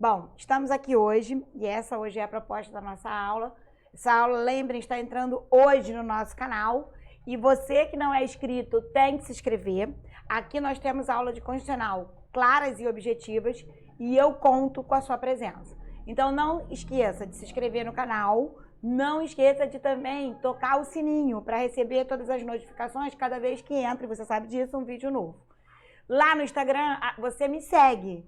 Bom, estamos aqui hoje e essa hoje é a proposta da nossa aula. Essa aula, lembrem, está entrando hoje no nosso canal e você que não é inscrito tem que se inscrever. Aqui nós temos aula de constitucional claras e objetivas e eu conto com a sua presença. Então não esqueça de se inscrever no canal, não esqueça de também tocar o sininho para receber todas as notificações cada vez que entra, e você sabe disso, um vídeo novo. Lá no Instagram, você me segue.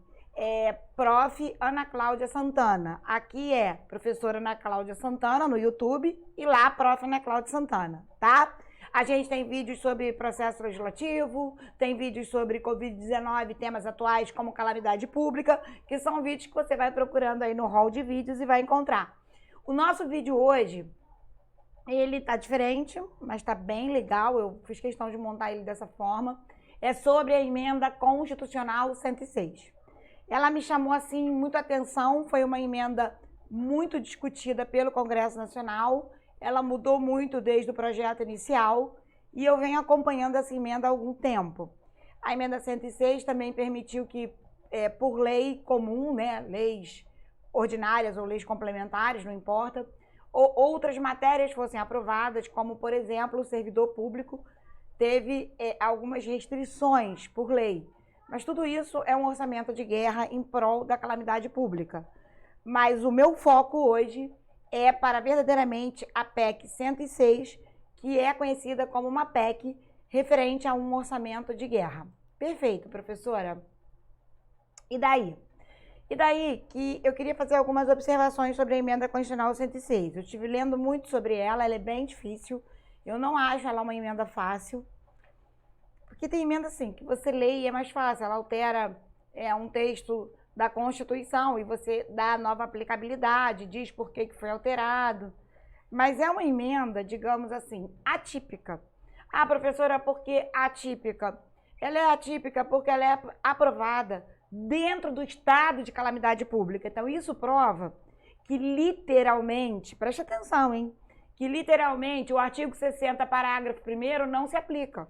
Prof. Ana Cláudia Santana. Aqui é professora Ana Cláudia Santana no YouTube e lá Prof. Ana Cláudia Santana, tá? A gente tem vídeos sobre processo legislativo, tem vídeos sobre Covid-19, temas atuais como calamidade pública, que são vídeos que você vai procurando aí no hall de vídeos e vai encontrar. O nosso vídeo hoje, ele tá diferente, mas tá bem legal, eu fiz questão de montar ele dessa forma. É sobre a emenda constitucional 106. Ela me chamou assim muita atenção, foi uma emenda muito discutida pelo Congresso Nacional, ela mudou muito desde o projeto inicial e eu venho acompanhando essa emenda há algum tempo. A emenda 106 também permitiu que, por lei comum, né, leis ordinárias ou leis complementares, não importa, outras matérias fossem aprovadas, como, por exemplo, o servidor público teve algumas restrições por lei. Mas tudo isso é um orçamento de guerra em prol da calamidade pública. Mas o meu foco hoje é para verdadeiramente a PEC 106, que é conhecida como uma PEC referente a um orçamento de guerra. Perfeito, professora. E daí? E daí que eu queria fazer algumas observações sobre a emenda constitucional 106. Eu estive lendo muito sobre ela é bem difícil. Eu não acho ela uma emenda fácil. Porque tem emenda assim, que você lê e é mais fácil, ela altera um texto da Constituição e você dá a nova aplicabilidade, diz por que foi alterado. Mas é uma emenda, digamos assim, atípica. Ah, professora, por que atípica? Ela é atípica porque ela é aprovada dentro do estado de calamidade pública. Então isso prova que literalmente, preste atenção, hein? Que literalmente o artigo 60, parágrafo 1º não se aplica.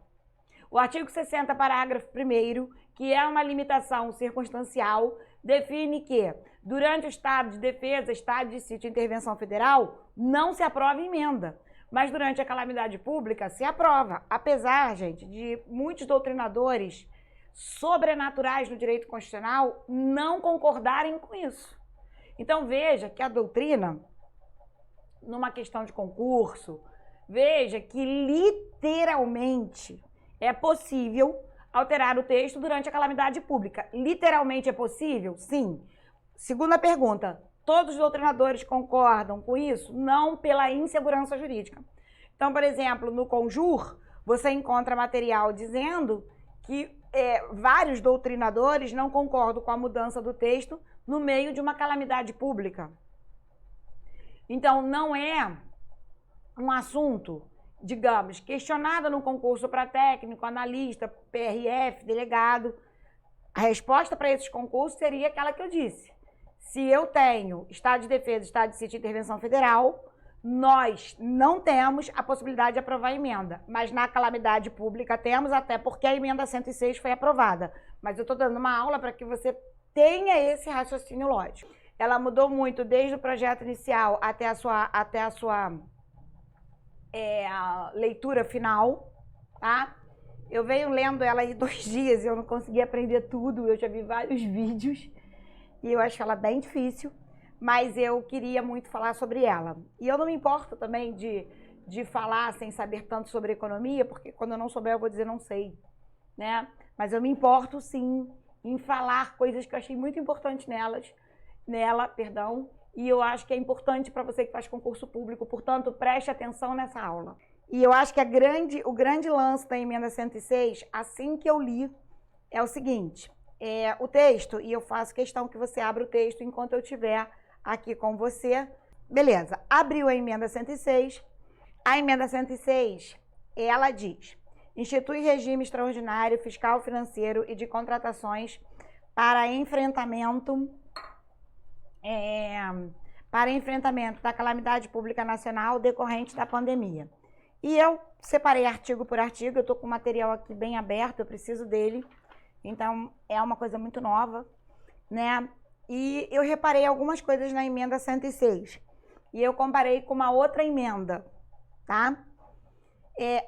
O artigo 60, parágrafo 1º, que é uma limitação circunstancial, define que, durante o estado de defesa, estado de sítio e intervenção federal, não se aprova emenda. Mas durante a calamidade pública, se aprova. Apesar, gente, de muitos doutrinadores sobrenaturais no direito constitucional não concordarem com isso. Então, veja que a doutrina, numa questão de concurso, veja que literalmente é possível alterar o texto durante a calamidade pública. Literalmente é possível? Sim. Segunda pergunta, todos os doutrinadores concordam com isso? Não, pela insegurança jurídica. Então, por exemplo, no Conjur, você encontra material dizendo que vários doutrinadores não concordam com a mudança do texto no meio de uma calamidade pública. Então, não é um assunto, digamos, questionada no concurso para técnico, analista, PRF, delegado. A resposta para esses concursos seria aquela que eu disse. Se eu tenho estado de defesa, estado de sítio e intervenção federal, nós não temos a possibilidade de aprovar a emenda. Mas na calamidade pública temos, até porque a emenda 106 foi aprovada. Mas eu estou dando uma aula para que você tenha esse raciocínio lógico. Ela mudou muito desde o projeto inicial até a sua a leitura final, tá? Eu venho lendo ela aí 2 dias e eu não consegui aprender tudo, eu já vi vários vídeos e eu acho ela bem difícil, mas eu queria muito falar sobre ela. E eu não me importo também de falar sem saber tanto sobre economia, porque quando eu não souber eu vou dizer não sei, né? Mas eu me importo sim em falar coisas que eu achei muito importantes nela, e eu acho que é importante para você que faz concurso público, portanto, preste atenção nessa aula. E eu acho que o grande lance da emenda 106, assim que eu li, é o seguinte, o texto, e eu faço questão que você abra o texto enquanto eu estiver aqui com você. Beleza, abriu a emenda 106. A emenda 106, ela diz, institui regime extraordinário fiscal, financeiro e de contratações para enfrentamento da calamidade pública nacional decorrente da pandemia. E eu separei artigo por artigo, eu estou com o material aqui bem aberto, eu preciso dele, então é uma coisa muito nova, né? e eu reparei algumas coisas na emenda 106. E eu comparei com uma outra emenda, tá?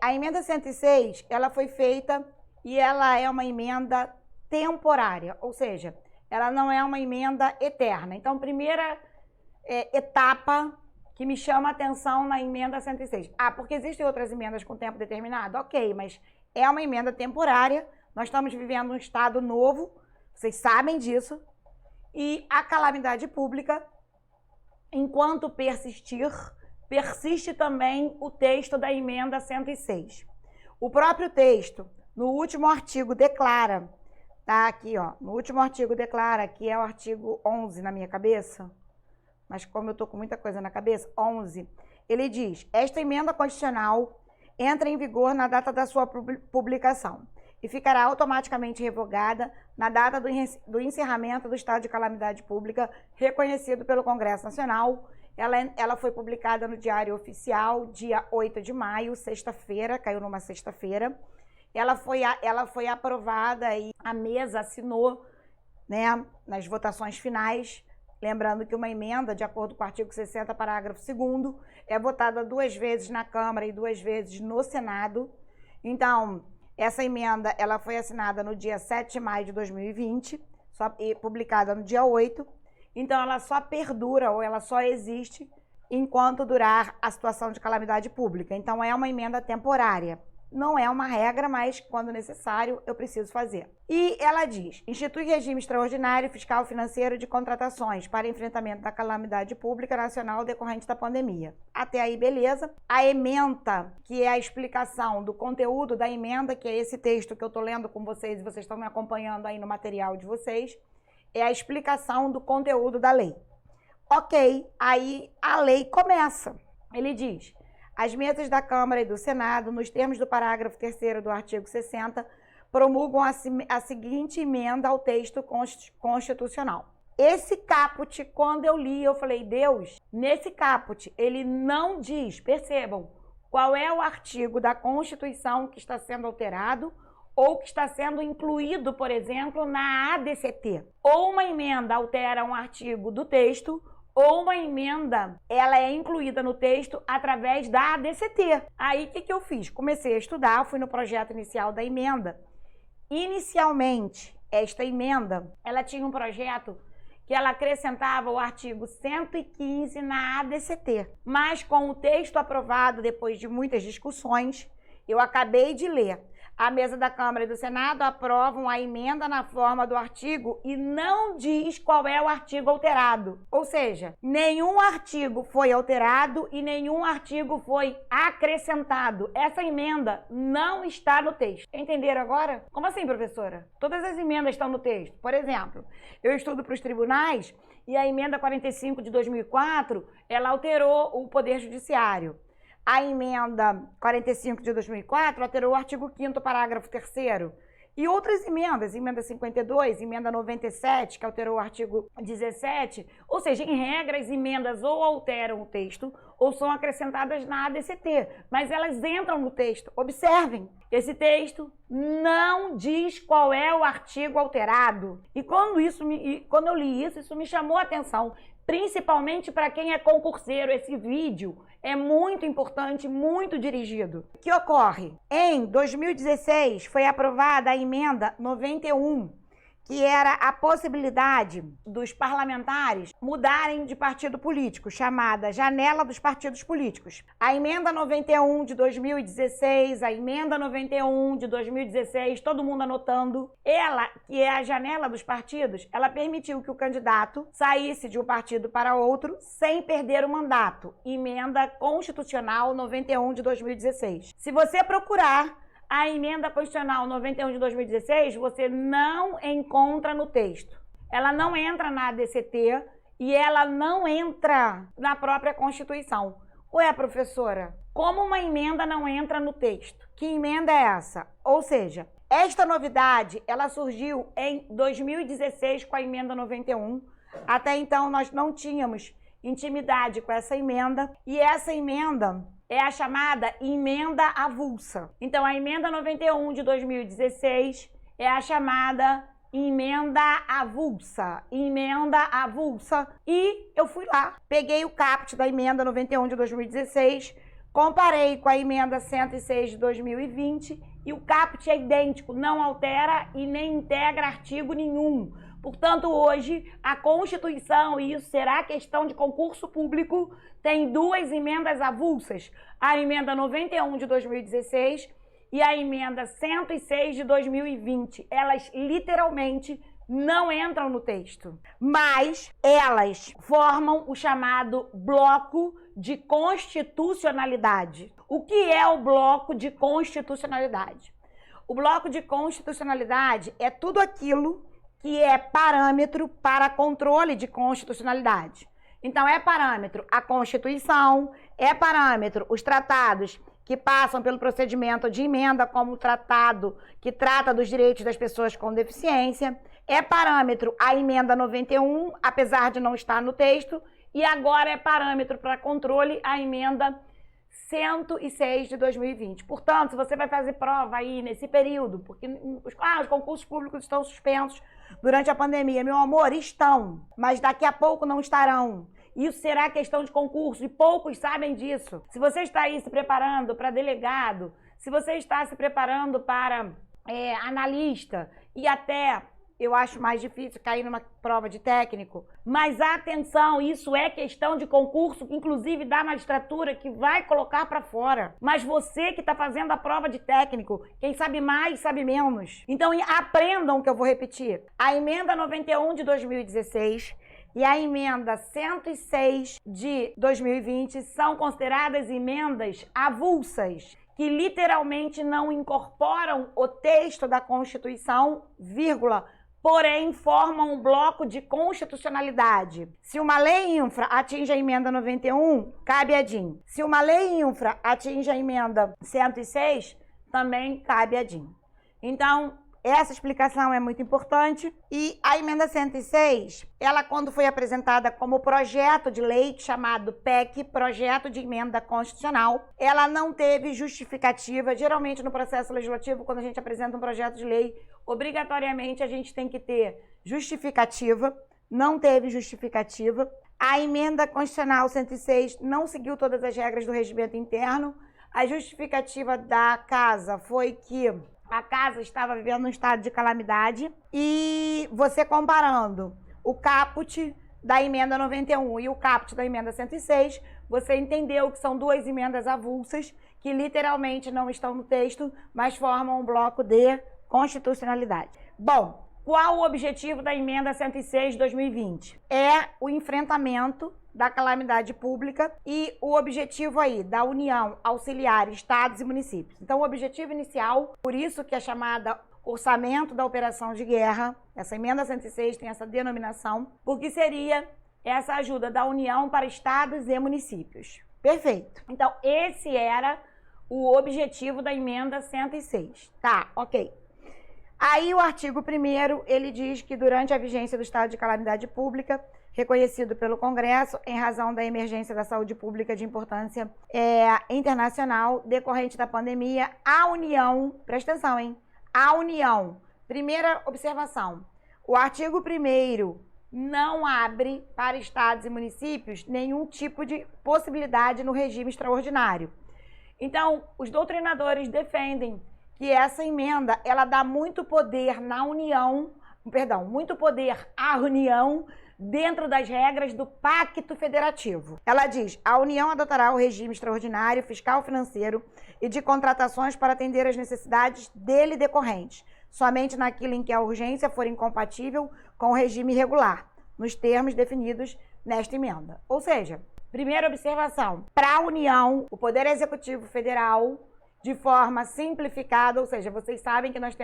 A emenda 106, ela foi feita e ela é uma emenda temporária, ou seja, ela não é uma emenda eterna. Então, primeira etapa que me chama a atenção na emenda 106. Porque existem outras emendas com tempo determinado? Ok, mas é uma emenda temporária. Nós estamos vivendo um estado novo, vocês sabem disso. E a calamidade pública, enquanto persiste também o texto da emenda 106. O próprio texto, no último artigo, declara, tá aqui, ó, no último artigo declara, que é o artigo 11 na minha cabeça, mas como eu tô com muita coisa na cabeça, 11, ele diz: esta emenda constitucional entra em vigor na data da sua publicação e ficará automaticamente revogada na data do encerramento do estado de calamidade pública reconhecido pelo Congresso Nacional. Ela foi publicada no Diário Oficial, dia 8 de maio, sexta-feira, caiu numa sexta-feira. Ela foi aprovada e a mesa assinou, né, nas votações finais. Lembrando que uma emenda, de acordo com o artigo 60, parágrafo 2º, é votada 2 vezes na Câmara e 2 vezes no Senado. Então, essa emenda ela foi assinada no dia 7 de maio de 2020, e publicada no dia 8. Então, ela só perdura ou ela só existe enquanto durar a situação de calamidade pública. Então, é uma emenda temporária. Não é uma regra, mas quando necessário eu preciso fazer. E ela diz: institui regime extraordinário fiscal financeiro de contratações para enfrentamento da calamidade pública nacional decorrente da pandemia. Até aí, beleza. A ementa, que é a explicação do conteúdo da emenda, que é esse texto que eu estou lendo com vocês e vocês estão me acompanhando aí no material de vocês, é a explicação do conteúdo da lei. Ok, aí a lei começa. Ele diz: as mesas da Câmara e do Senado, nos termos do parágrafo 3º do artigo 60, promulgam a seguinte emenda ao texto constitucional. Esse caput, quando eu li, eu falei: Deus, nesse caput, ele não diz, percebam, qual é o artigo da Constituição que está sendo alterado ou que está sendo incluído, por exemplo, na ADCT. Ou uma emenda altera um artigo do texto, ou uma emenda, ela é incluída no texto através da ADCT. Aí, o que eu fiz? Comecei a estudar, fui no projeto inicial da emenda. Inicialmente, esta emenda, ela tinha um projeto que ela acrescentava o artigo 115 na ADCT. Mas com o texto aprovado, depois de muitas discussões, eu acabei de ler. A mesa da Câmara e do Senado aprovam a emenda na forma do artigo e não diz qual é o artigo alterado. Ou seja, nenhum artigo foi alterado e nenhum artigo foi acrescentado. Essa emenda não está no texto. Entenderam agora? Como assim, professora? Todas as emendas estão no texto. Por exemplo, eu estudo para os tribunais e a emenda 45 de 2004, ela alterou o Poder Judiciário. A emenda 45 de 2004 alterou o artigo 5º, parágrafo 3º. E outras emendas, emenda 52, emenda 97, que alterou o artigo 17. Ou seja, em regra, as emendas ou alteram o texto ou são acrescentadas na ADCT. Mas elas entram no texto. Observem, esse texto não diz qual é o artigo alterado. E quando eu li isso me chamou a atenção. Principalmente para quem é concurseiro, esse vídeo é muito importante, muito dirigido. O que ocorre? Em 2016 foi aprovada a emenda 91, que era a possibilidade dos parlamentares mudarem de partido político, chamada Janela dos Partidos Políticos. A emenda 91 de 2016, a emenda 91 de 2016, todo mundo anotando. Ela, que é a janela dos partidos, ela permitiu que o candidato saísse de um partido para outro sem perder o mandato. Emenda Constitucional 91 de 2016. Se você procurar a emenda constitucional 91 de 2016, você não encontra no texto. Ela não entra na ADCT e ela não entra na própria Constituição. Ué, professora, como uma emenda não entra no texto? Que emenda é essa? Ou seja, esta novidade, ela surgiu em 2016 com a emenda 91. Até então, nós não tínhamos intimidade com essa emenda. E essa emenda é a chamada emenda avulsa. Então, a emenda 91 de 2016 é a chamada emenda avulsa, e eu fui lá, peguei o caput da emenda 91 de 2016, comparei com a emenda 106 de 2020 e o caput é idêntico, não altera e nem integra artigo nenhum. Portanto, hoje, a Constituição, e isso será questão de concurso público, tem duas emendas avulsas, a emenda 91 de 2016 e a emenda 106 de 2020. Elas literalmente não entram no texto, mas elas formam o chamado bloco de constitucionalidade. O que é o bloco de constitucionalidade? O bloco de constitucionalidade é tudo aquilo que é parâmetro para controle de constitucionalidade. Então, é parâmetro a Constituição, é parâmetro os tratados que passam pelo procedimento de emenda, como o tratado que trata dos direitos das pessoas com deficiência, é parâmetro a emenda 91, apesar de não estar no texto, e agora é parâmetro para controle a emenda 106 de 2020. Portanto, se você vai fazer prova aí nesse período, porque os concursos públicos estão suspensos durante a pandemia, meu amor, estão, mas daqui a pouco não estarão. Isso será questão de concurso e poucos sabem disso. Se você está aí se preparando para delegado, se você está se preparando para analista e até, eu acho mais difícil cair numa prova de técnico, mas atenção, isso é questão de concurso, inclusive da magistratura, que vai colocar para fora. Mas você que está fazendo a prova de técnico, quem sabe mais, sabe menos. Então aprendam o que eu vou repetir. A emenda 91 de 2016 e a emenda 106 de 2020 são consideradas emendas avulsas, que literalmente não incorporam o texto da Constituição, vírgula, porém formam um bloco de constitucionalidade. Se uma lei infra atinge a emenda 91, cabe a DIN. Se uma lei infra atinge a emenda 106, também cabe a DIN. Então, essa explicação é muito importante. E a emenda 106, ela quando foi apresentada como projeto de lei, chamado PEC, Projeto de Emenda Constitucional, ela não teve justificativa. Geralmente no processo legislativo, quando a gente apresenta um projeto de lei, obrigatoriamente a gente tem que ter justificativa. Não teve justificativa. A emenda constitucional 106 não seguiu todas as regras do regimento interno. A justificativa da casa foi que a casa estava vivendo um estado de calamidade e você comparando o caput da emenda 91 e o caput da emenda 106, você entendeu que são duas emendas avulsas que literalmente não estão no texto, mas formam um bloco de constitucionalidade. Bom, qual o objetivo da emenda 106 de 2020? É o enfrentamento da calamidade pública e o objetivo aí da União auxiliar estados e municípios. Então, o objetivo inicial, por isso que é chamada Orçamento da Operação de Guerra, essa emenda 106 tem essa denominação, porque seria essa ajuda da União para estados e municípios. Perfeito. Então, esse era o objetivo da emenda 106. Tá, ok. Aí o artigo 1º, ele diz que durante a vigência do estado de calamidade pública, reconhecido pelo Congresso em razão da emergência da saúde pública de importância internacional decorrente da pandemia, a União, presta atenção, hein? A União, primeira observação, o artigo 1º não abre para estados e municípios nenhum tipo de possibilidade no regime extraordinário. Então, os doutrinadores defendem que essa emenda, ela dá muito poder na União, muito poder à União dentro das regras do Pacto Federativo. Ela diz, a União adotará o regime extraordinário, fiscal, financeiro e de contratações para atender às necessidades dele decorrentes, somente naquilo em que a urgência for incompatível com o regime regular, nos termos definidos nesta emenda. Ou seja, primeira observação, para a União, o Poder Executivo Federal, de forma simplificada, ou seja, vocês sabem que nós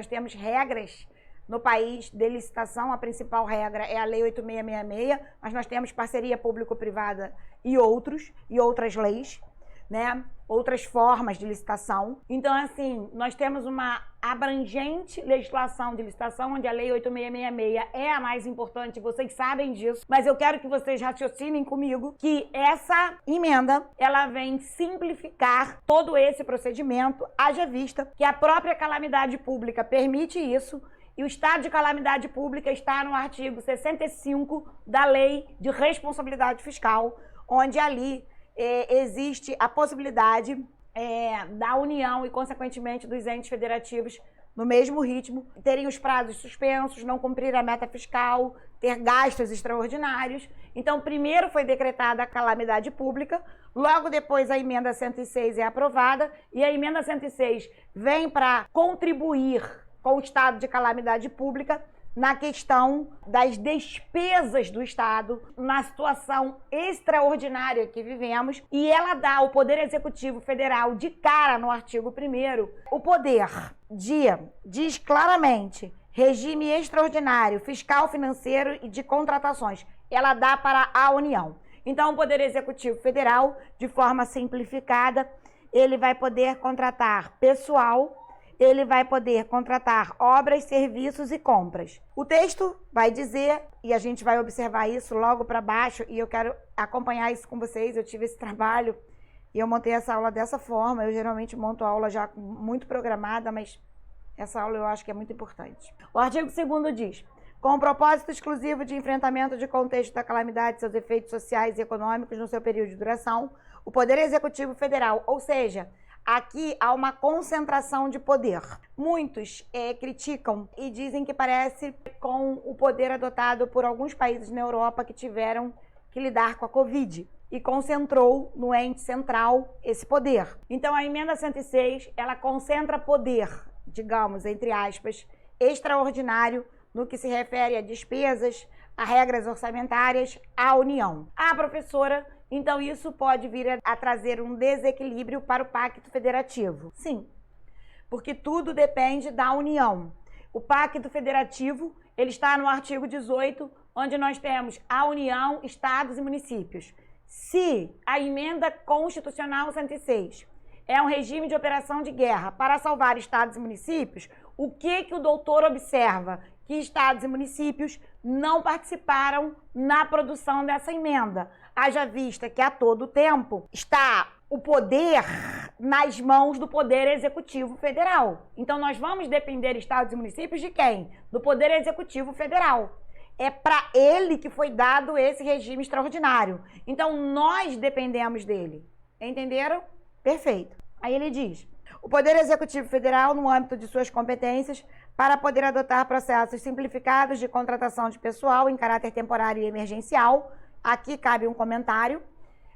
temos regras no país de licitação, a principal regra é a Lei 8666, mas nós temos parceria público-privada e outras leis, né? Outras formas de licitação. Então, assim, nós temos uma abrangente legislação de licitação, onde a Lei 8666 é a mais importante, vocês sabem disso, mas eu quero que vocês raciocinem comigo que essa emenda, ela vem simplificar todo esse procedimento, haja vista que a própria calamidade pública permite isso, E o estado de calamidade pública está no artigo 65 da Lei de Responsabilidade Fiscal, onde ali existe a possibilidade da União e, consequentemente, dos entes federativos, no mesmo ritmo, terem os prazos suspensos, não cumprir a meta fiscal, ter gastos extraordinários. Então, primeiro foi decretada a calamidade pública, logo depois a emenda 106 é aprovada, e a emenda 106 vem para contribuir com o estado de calamidade pública na questão das despesas do Estado, na situação extraordinária que vivemos, e ela dá ao Poder Executivo Federal, de cara no artigo 1º, o poder diz claramente, regime extraordinário, fiscal, financeiro e de contratações. Ela dá para a União. Então, o Poder Executivo Federal, de forma simplificada, ele vai poder contratar pessoal, ele vai poder contratar obras, serviços e compras. O texto vai dizer, e a gente vai observar isso logo para baixo, e eu quero acompanhar isso com vocês, eu tive esse trabalho e eu montei essa aula dessa forma. Eu geralmente monto a aula já muito programada, mas essa aula eu acho que é muito importante. O artigo 2º diz: com o propósito exclusivo de enfrentamento de contexto da calamidade e seus efeitos sociais e econômicos no seu período de duração, o Poder Executivo Federal, ou seja, aqui há uma concentração de poder. Muitos criticam e dizem que parece com o poder adotado por alguns países na Europa que tiveram que lidar com a Covid e concentrou no ente central esse poder. Então, a emenda 106, ela concentra poder, digamos, entre aspas, extraordinário no que se refere a despesas, a regras orçamentárias, à União. A professora, então isso pode vir a trazer um desequilíbrio para o Pacto Federativo. Sim, porque tudo depende da União. O Pacto Federativo, ele está no artigo 18, onde nós temos a União, Estados e municípios. Se a emenda constitucional 106 é um regime de operação de guerra para salvar estados e municípios, o que o doutor observa? Que estados e municípios não participaram na produção dessa emenda. Haja vista que a todo tempo está o poder nas mãos do Poder Executivo Federal. Então nós vamos depender, estados e municípios, de quem? Do Poder Executivo Federal. É para ele que foi dado esse regime extraordinário. Então nós dependemos dele. Entenderam? Perfeito. Aí ele diz: o Poder Executivo Federal, no âmbito de suas competências, para poder adotar processos simplificados de contratação de pessoal em caráter temporário e emergencial. Aqui cabe um comentário.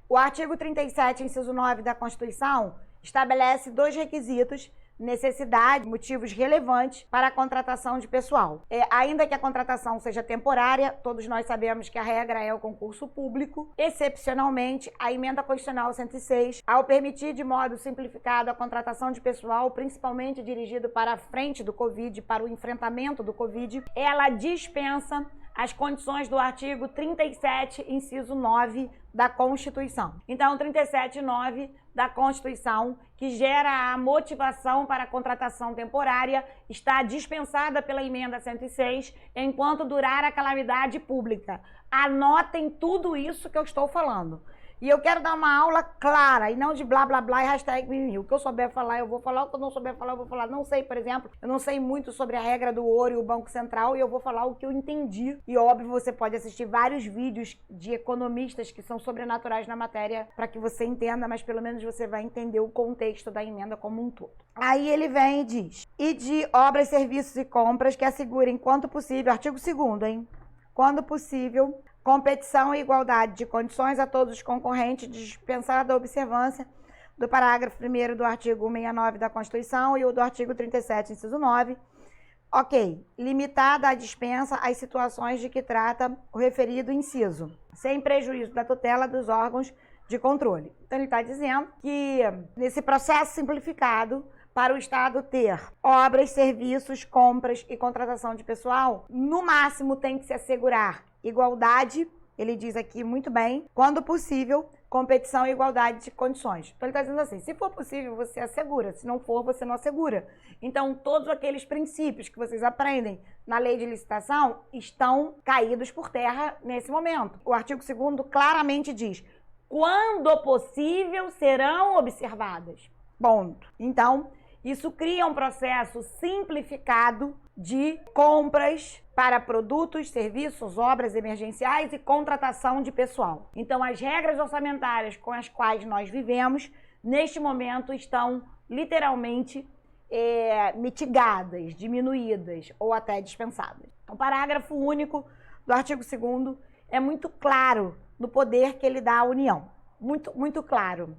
O artigo 37, inciso 9 da Constituição, estabelece 2 requisitos: necessidade, motivos relevantes para a contratação de pessoal. Ainda que a contratação seja temporária, todos nós sabemos que a regra é o concurso público. Excepcionalmente, a emenda constitucional 106, ao permitir de modo simplificado a contratação de pessoal, principalmente dirigido para a frente do Covid, para o enfrentamento do Covid, ela dispensa as condições do artigo 37, inciso 9 da Constituição. Então, 37.9 da Constituição, que gera a motivação para a contratação temporária, está dispensada pela emenda 106 enquanto durar a calamidade pública. Anotem tudo isso que eu estou falando. E eu quero dar uma aula clara, e não de blá blá blá e hashtag mimimi. O que eu souber falar, eu vou falar. O que eu não souber falar, eu vou falar. Não sei, por exemplo, eu não sei muito sobre a regra do ouro e o Banco Central, e eu vou falar o que eu entendi. E óbvio, você pode assistir vários vídeos de economistas que são sobrenaturais na matéria para que você entenda, mas pelo menos você vai entender o contexto da emenda como um todo. Aí ele vem e diz: e de obras, serviços e compras que assegurem, quanto possível, artigo 2º, hein? Quando possível, competição e igualdade de condições a todos os concorrentes, dispensada a observância do parágrafo 1º do artigo 169 da Constituição e o do artigo 37, inciso 9. Ok. Limitada a dispensa às situações de que trata o referido inciso, sem prejuízo da tutela dos órgãos de controle. Então, ele está dizendo que, nesse processo simplificado, para o Estado ter obras, serviços, compras e contratação de pessoal, no máximo tem que se assegurar igualdade, ele diz aqui muito bem, quando possível, competição e igualdade de condições. Então ele está dizendo assim: se for possível, você assegura, se não for, você não assegura. Então todos aqueles princípios que vocês aprendem na lei de licitação estão caídos por terra nesse momento. O artigo 2º claramente diz: quando possível, serão observadas. Ponto. Então, isso cria um processo simplificado de compras para produtos, serviços, obras emergenciais e contratação de pessoal. Então, as regras orçamentárias com as quais nós vivemos, neste momento, estão literalmente mitigadas, diminuídas ou até dispensadas. O parágrafo único do artigo 2º é muito claro no poder que ele dá à União. Muito claro.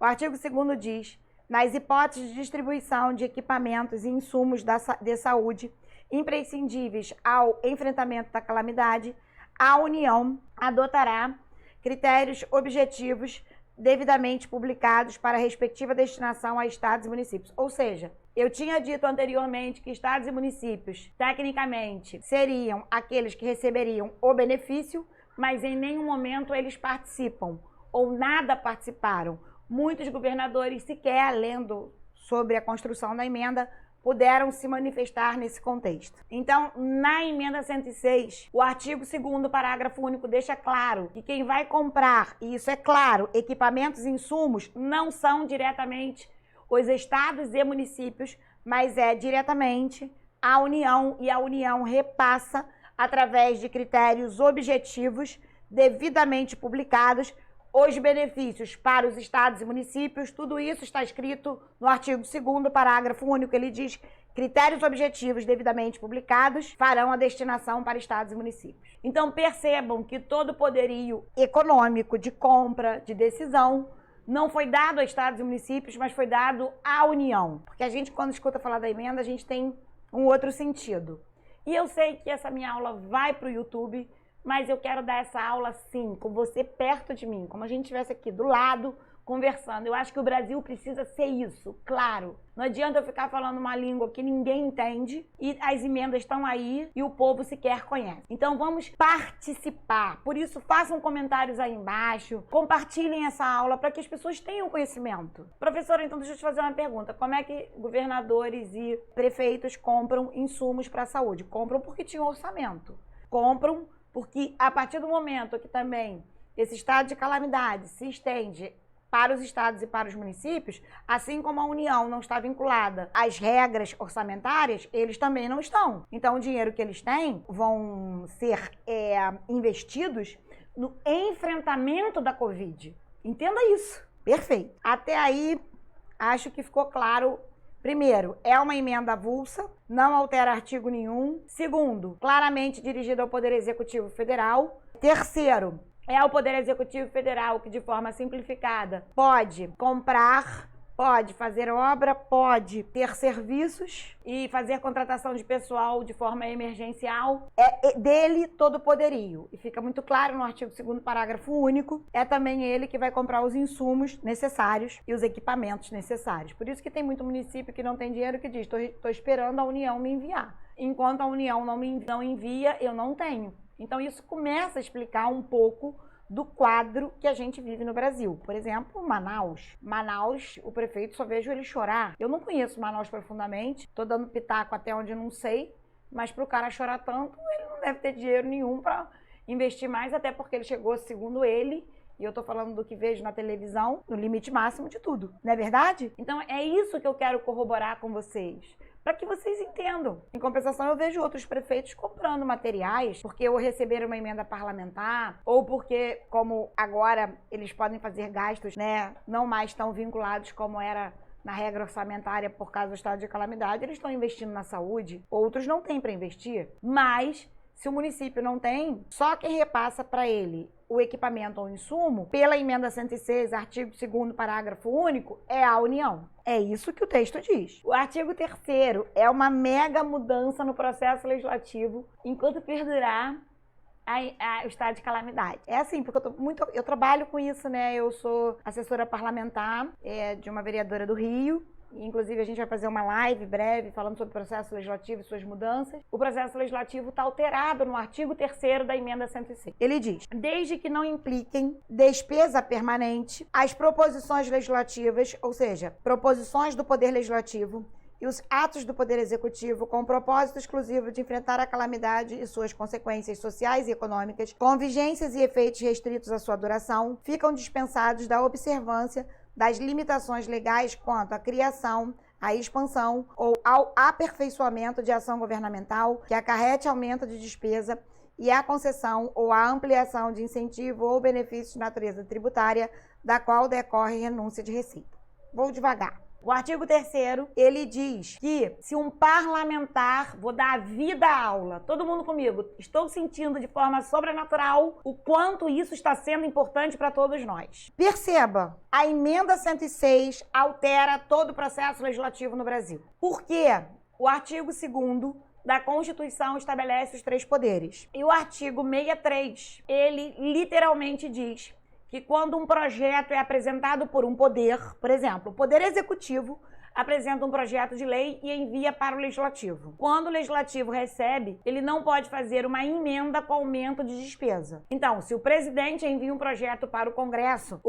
O artigo 2º diz: nas hipóteses de distribuição de equipamentos e insumos de saúde imprescindíveis ao enfrentamento da calamidade, a União adotará critérios objetivos devidamente publicados para a respectiva destinação a estados e municípios. Ou seja, eu tinha dito anteriormente que estados e municípios, tecnicamente, seriam aqueles que receberiam o benefício, mas em nenhum momento eles participam ou nada participaram. Muitos governadores, sequer lendo sobre a construção da emenda, puderam se manifestar nesse contexto. Então, na emenda 106, o artigo 2º, parágrafo único, deixa claro que quem vai comprar, e isso é claro, equipamentos e insumos, não são diretamente os estados e municípios, mas é diretamente a União, e a União repassa através de critérios objetivos devidamente publicados os benefícios para os estados e municípios. Tudo isso está escrito no artigo 2º, parágrafo único. Ele diz: critérios objetivos devidamente publicados farão a destinação para estados e municípios. Então percebam que todo o poderio econômico de compra, de decisão, não foi dado a estados e municípios, mas foi dado à União. Porque a gente, quando escuta falar da emenda, a gente tem um outro sentido. E eu sei que essa minha aula vai para o YouTube, mas eu quero dar essa aula sim, com você perto de mim, como a gente estivesse aqui do lado, conversando. Eu acho que o Brasil precisa ser isso, claro. Não adianta eu ficar falando uma língua que ninguém entende e as emendas estão aí e o povo sequer conhece. Então vamos participar. Por isso, façam comentários aí embaixo, compartilhem essa aula para que as pessoas tenham conhecimento. Professora, então deixa eu te fazer uma pergunta. Como é que governadores e prefeitos compram insumos para a saúde? Compram porque tinham orçamento. Compram porque a partir do momento que também esse estado de calamidade se estende para os estados e para os municípios, assim como a União não está vinculada às regras orçamentárias, eles também não estão. Então, o dinheiro que eles têm vão ser investidos no enfrentamento da Covid. Entenda isso. Perfeito. Até aí, acho que ficou claro. Primeiro, é uma emenda avulsa, não altera artigo nenhum. Segundo, claramente dirigida ao Poder Executivo Federal. Terceiro, é ao Poder Executivo Federal que, de forma simplificada, pode comprar, pode fazer obra, pode ter serviços e fazer contratação de pessoal de forma emergencial. É dele todo o poderio. E fica muito claro no artigo 2º, parágrafo único, é também ele que vai comprar os insumos necessários e os equipamentos necessários. Por isso que tem muito município que não tem dinheiro que diz: estou esperando a União me enviar. Enquanto a União não envia, eu não tenho. Então isso começa a explicar um pouco do quadro que a gente vive no Brasil. Por exemplo, Manaus. Manaus, o prefeito, só vejo ele chorar. Eu não conheço Manaus profundamente, tô dando pitaco até onde eu não sei, mas pro cara chorar tanto, ele não deve ter dinheiro nenhum para investir mais, até porque ele chegou, segundo ele, e eu tô falando do que vejo na televisão, no limite máximo de tudo. Não é verdade? Então é isso que eu quero corroborar com vocês, para que vocês entendam. Em compensação, eu vejo outros prefeitos comprando materiais porque ou receberam uma emenda parlamentar, ou porque, como agora eles podem fazer gastos, né, não mais tão vinculados como era na regra orçamentária por causa do estado de calamidade, eles estão investindo na saúde. Outros não têm para investir, mas se o município não tem, só quem repassa para ele o equipamento ou insumo, pela emenda 106, artigo 2º, parágrafo único, é a União. É isso que o texto diz. O artigo 3º é uma mega mudança no processo legislativo enquanto perdurar o estado de calamidade. É assim, porque eu trabalho com isso, né? Eu sou assessora parlamentar de uma vereadora do Rio. Inclusive, a gente vai fazer uma live breve falando sobre o processo legislativo e suas mudanças. O processo legislativo está alterado no artigo 3º da emenda 106. Ele diz: desde que não impliquem despesa permanente, as proposições legislativas, ou seja, proposições do Poder Legislativo e os atos do Poder Executivo com o propósito exclusivo de enfrentar a calamidade e suas consequências sociais e econômicas, com vigências e efeitos restritos à sua duração, ficam dispensados da observância das limitações legais quanto à criação, à expansão ou ao aperfeiçoamento de ação governamental que acarrete aumento de despesa e a concessão ou a ampliação de incentivo ou benefício de natureza tributária da qual decorre renúncia de receita. Vou devagar. O artigo 3º, ele diz que se um parlamentar, vou dar vida à aula, todo mundo comigo, estou sentindo de forma sobrenatural o quanto isso está sendo importante para todos nós. Perceba, a emenda 106 altera todo o processo legislativo no Brasil. Por quê? O artigo 2º da Constituição estabelece os 3 poderes. E o artigo 63, ele literalmente diz que quando um projeto é apresentado por um poder, por exemplo, o Poder Executivo apresenta um projeto de lei e envia para o Legislativo. Quando o Legislativo recebe, ele não pode fazer uma emenda com aumento de despesa. Então, se o presidente envia um projeto para o Congresso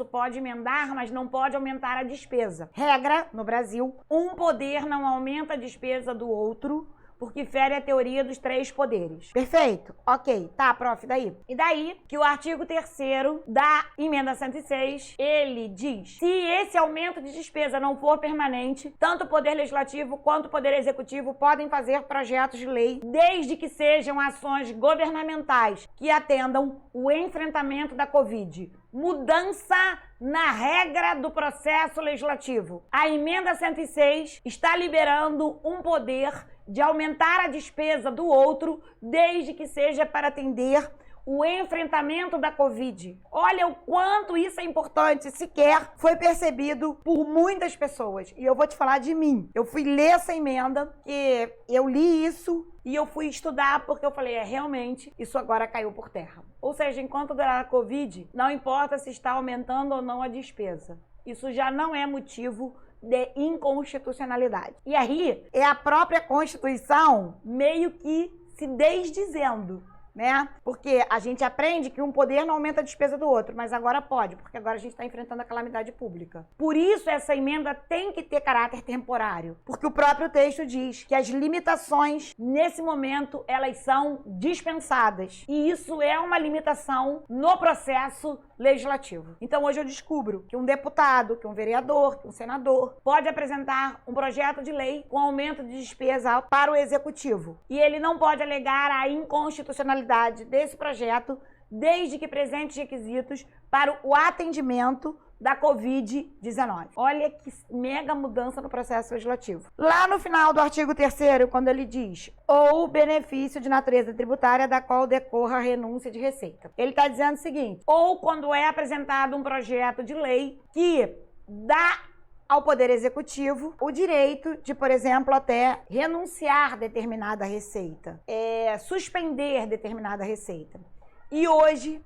pode emendar, mas não pode aumentar a despesa. Regra, no Brasil, um poder não aumenta a despesa do outro, porque fere a teoria dos 3 poderes. Perfeito? Ok. Tá, prof, daí? E daí que o artigo 3º da emenda 106, ele diz: se esse aumento de despesa não for permanente, tanto o Poder Legislativo quanto o Poder Executivo podem fazer projetos de lei, desde que sejam ações governamentais que atendam o enfrentamento da Covid. Mudança na regra do processo legislativo. A emenda 106 está liberando um poder de aumentar a despesa do outro, desde que seja para atender o enfrentamento da Covid. Olha o quanto isso é importante, sequer foi percebido por muitas pessoas. E eu vou te falar de mim. Eu fui ler essa emenda, que eu li isso e eu fui estudar porque eu falei, realmente, isso agora caiu por terra. Ou seja, enquanto durar a Covid, não importa se está aumentando ou não a despesa. Isso já não é motivo de inconstitucionalidade. E aí, é a própria Constituição meio que se desdizendo, né? Porque a gente aprende que um poder não aumenta a despesa do outro, mas agora pode, porque agora a gente está enfrentando a calamidade pública. Por isso, essa emenda tem que ter caráter temporário, porque o próprio texto diz que as limitações, nesse momento, elas são dispensadas. E isso é uma limitação no processo legislativo. Então, hoje eu descubro que um deputado, que um vereador, que um senador pode apresentar um projeto de lei com aumento de despesa para o executivo. E ele não pode alegar a inconstitucionalidade desse projeto, desde que presente requisitos para o atendimento da Covid-19. Olha que mega mudança no processo legislativo. Lá no final do artigo 3º, quando ele diz ou benefício de natureza tributária da qual decorra a renúncia de receita. Ele está dizendo o seguinte, ou quando é apresentado um projeto de lei que dá ao Poder Executivo o direito de, por exemplo, até renunciar determinada receita, suspender determinada receita. E hoje,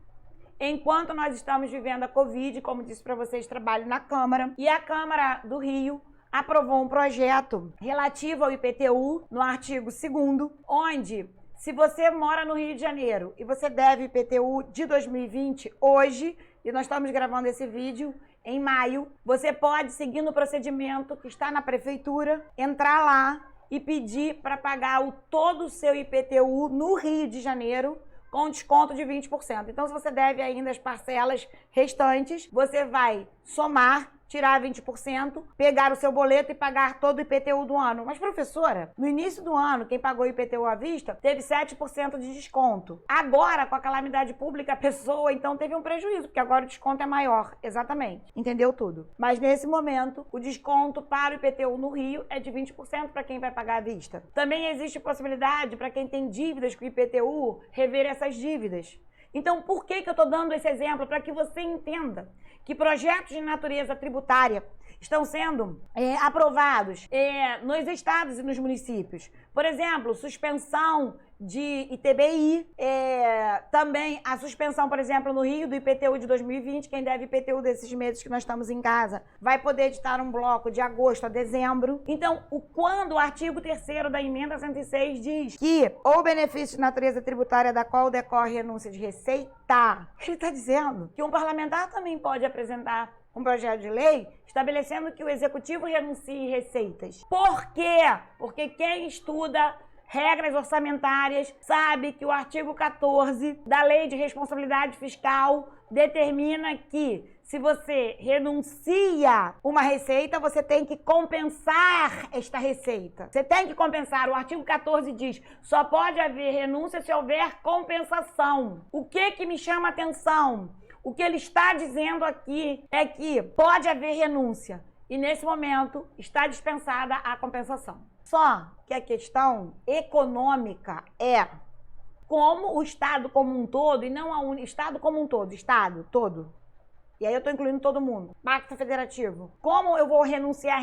enquanto nós estamos vivendo a Covid, como disse para vocês, trabalho na Câmara, e a Câmara do Rio aprovou um projeto relativo ao IPTU, no artigo 2º, onde, se você mora no Rio de Janeiro e você deve IPTU de 2020 hoje, e nós estamos gravando esse vídeo em maio, você pode, seguindo o procedimento que está na prefeitura, entrar lá e pedir para pagar todo o seu IPTU no Rio de Janeiro, com desconto de 20%. Então, se você deve ainda as parcelas restantes, você vai somar, tirar 20%, pegar o seu boleto e pagar todo o IPTU do ano. Mas, professora, no início do ano, quem pagou o IPTU à vista teve 7% de desconto. Agora, com a calamidade pública, a pessoa, então, teve um prejuízo, porque agora o desconto é maior. Exatamente. Entendeu tudo. Mas, nesse momento, o desconto para o IPTU no Rio é de 20% para quem vai pagar à vista. Também existe possibilidade para quem tem dívidas com o IPTU rever essas dívidas. Então, por que eu estou dando esse exemplo? Para que você entenda que projetos de natureza tributária estão sendo aprovados nos estados e nos municípios. Por exemplo, suspensão de ITBI, também a suspensão, por exemplo, no Rio do IPTU de 2020, quem deve IPTU desses meses que nós estamos em casa, vai poder editar um bloco de agosto a dezembro. Então, quando o artigo 3º da emenda 106 diz que ou benefício de natureza tributária da qual decorre renúncia de receita, ele está dizendo que um parlamentar também pode apresentar um projeto de lei estabelecendo que o executivo renuncie receitas. Por quê? Porque quem estuda regras orçamentárias sabe que o artigo 14 da Lei de Responsabilidade Fiscal determina que, se você renuncia uma receita, você tem que compensar esta receita. Você tem que compensar. O artigo 14 diz, só pode haver renúncia se houver compensação. O que me chama a atenção? O que ele está dizendo aqui é que pode haver renúncia e, nesse momento, está dispensada a compensação. Só que a questão econômica é como o Estado como um todo, e não a Estado como um todo, Estado todo. E aí eu estou incluindo todo mundo. Pacto federativo. Como eu vou renunciar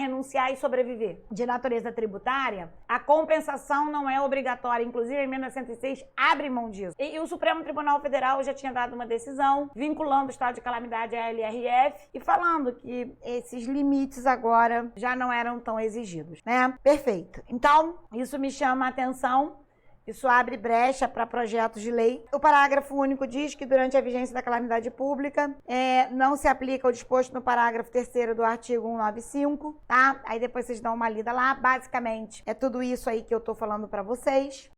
e sobreviver? De natureza tributária, a compensação não é obrigatória. Inclusive, a emenda 106 abre mão disso. E o Supremo Tribunal Federal já tinha dado uma decisão vinculando o estado de calamidade à LRF e falando que esses limites agora já não eram tão exigidos, né? Perfeito. Então, isso me chama a atenção. Isso abre brecha para projetos de lei. O parágrafo único diz que durante a vigência da calamidade pública não se aplica o disposto no parágrafo 3º do artigo 195, tá? Aí depois vocês dão uma lida lá. Basicamente, é tudo isso aí que eu tô falando para vocês.